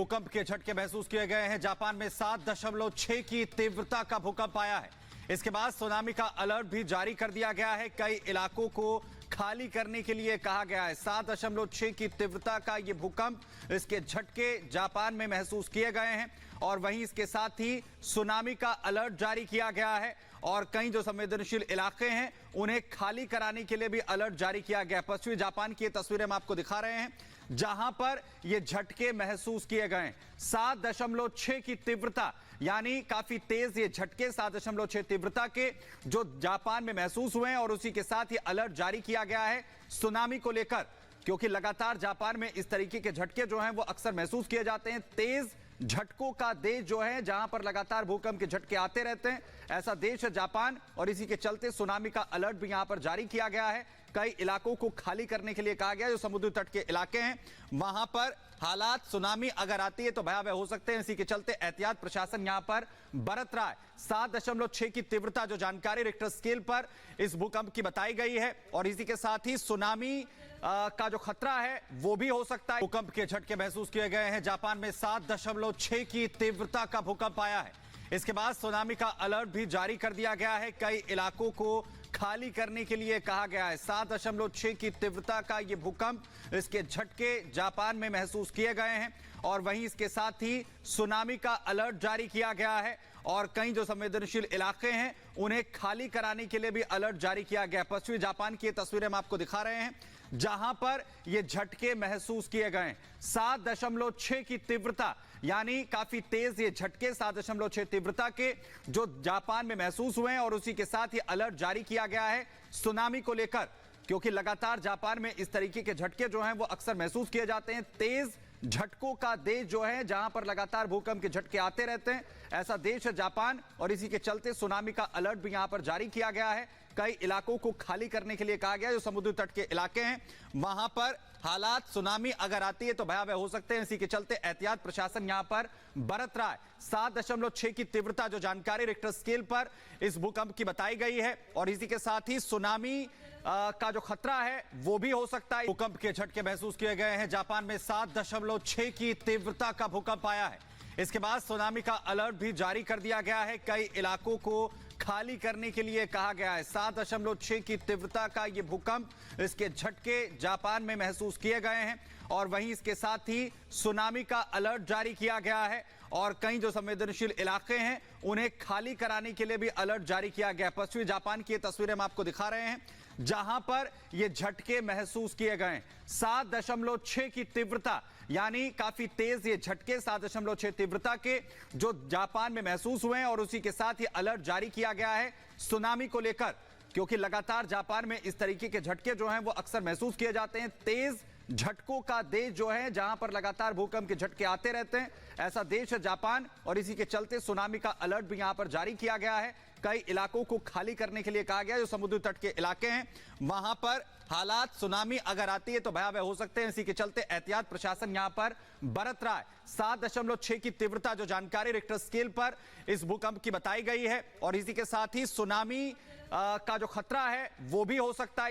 भूकंप के झटके महसूस किए गए हैं। जापान में 7.6 की तीव्रता का भूकंप आया है। इसके बाद सुनामी का अलर्ट भी जारी कर दिया गया है। कई इलाकों को खाली करने के लिए कहा गया है। 7.6 की तीव्रता का यह भूकंप, इसके झटके जापान में महसूस किए गए हैं और वहीं इसके साथ ही सुनामी का अलर्ट जारी किया गया है और कई जो संवेदनशील इलाके हैं उन्हें खाली कराने के लिए भी अलर्ट जारी किया गया। पश्चिमी जापान की तस्वीरें हम आपको दिखा रहे हैं जहां पर ये झटके महसूस किए गए। 7.6 की तीव्रता, यानी काफी तेज ये झटके 7.6 तीव्रता के जो जापान में महसूस हुए हैं और उसी के साथ ही अलर्ट जारी किया गया है सुनामी को लेकर, क्योंकि लगातार जापान में इस तरीके के झटके जो हैं वो अक्सर महसूस किए जाते हैं। तेज झटकों का देश जो है, जहां पर लगातार भूकंप के झटके आते रहते हैं, ऐसा देश है जापान और इसी के चलते सुनामी का अलर्ट भी यहां पर जारी किया गया है। कई इलाकों को खाली करने के लिए कहा गया है। जो समुद्री तट के इलाके हैं वहां पर हालात, सुनामी अगर आती है तो भयावह हो सकते हैं। इसी के चलते एहतियात प्रशासन यहां पर बरत रहा है। 7.6 की तीव्रता जो जानकारी रिक्टर स्केल पर इस भूकंप की बताई गई है और इसी के साथ ही सुनामी का जो खतरा है वो भी हो सकता है। भूकंप के झटके महसूस किए गए हैं। जापान में 7.6 की तीव्रता का भूकंप आया है। इसके बाद सुनामी का अलर्ट भी जारी कर दिया गया है। कई इलाकों को खाली करने के लिए कहा गया है। 7.6 की तीव्रता का यह भूकंप, इसके झटके जापान में महसूस किए गए हैं और वहीं इसके साथ ही सुनामी का अलर्ट जारी किया गया है और कई जो संवेदनशील इलाके हैं उन्हें खाली कराने के लिए भी अलर्ट जारी किया गया। पश्चिमी जापान की तस्वीरें हम आपको दिखा रहे हैं जहां पर ये झटके महसूस किए गए। 7.6 की तीव्रता, यानी काफी तेज ये झटके 7.6 तीव्रता के जो जापान में महसूस हुए हैं और उसी के साथ ही अलर्ट जारी किया गया है सुनामी को लेकर, क्योंकि लगातार जापान में इस तरीके के झटके जो हैं वो अक्सर महसूस किए जाते हैं। तेज झटकों का देश जो है, जहां पर लगातार भूकंप के झटके आते रहते हैं, ऐसा देश है जापान और इसी के चलते सुनामी का अलर्ट भी यहां पर जारी किया गया है। कई इलाकों को खाली करने के लिए कहा गया है। जो समुद्री तट के इलाके हैं वहां पर हालात, सुनामी अगर आती है तो भयावह हो सकते हैं। इसी के चलते एहतियात प्रशासन यहां पर बरत रहा है। 7.6 की तीव्रता जो जानकारी रिक्टर स्केल पर इस भूकंप की बताई गई है और इसी के साथ ही सुनामी का जो खतरा है वो भी हो सकता है। भूकंप के झटके महसूस किए गए हैं। जापान में 7.6 की तीव्रता का भूकंप आया है। इसके बाद सुनामी का अलर्ट भी जारी कर दिया गया है। कई इलाकों को खाली करने के लिए कहा गया है। 7.6 की तीव्रता का यह भूकंप, इसके झटके जापान में महसूस किए गए हैं और वहीं इसके साथ ही सुनामी का अलर्ट जारी किया गया है और कई जो संवेदनशील इलाके हैं उन्हें खाली कराने के लिए भी अलर्ट जारी किया गया। पश्चिमी जापान की तस्वीरें हम आपको दिखा रहे हैं जहां पर ये झटके महसूस किए गए। 7.6 की तीव्रता, यानी काफी तेज ये झटके 7.6 तीव्रता के जो जापान में महसूस हुए हैं और उसी के साथ ही अलर्ट जारी किया गया है सुनामी को लेकर, क्योंकि लगातार जापान में इस तरीके के झटके जो हैं वो अक्सर महसूस किए जाते हैं। तेज झटकों का देश जो है, जहां पर लगातार भूकंप के झटके आते रहते हैं, ऐसा देश है जापान और इसी के चलते सुनामी का अलर्ट भी यहां पर जारी किया गया है। कई इलाकों को खाली करने के लिए कहा गया है। जो समुद्री तट के इलाके हैं वहां पर हालात, सुनामी अगर आती है तो भयावह हो सकते हैं। इसी के चलते एहतियात प्रशासन यहां पर बरत रहा है। 7.6 की तीव्रता जो जानकारी रिक्टर स्केल पर इस भूकंप की बताई गई है और इसी के साथ ही सुनामी का जो खतरा है वो भी हो सकता है।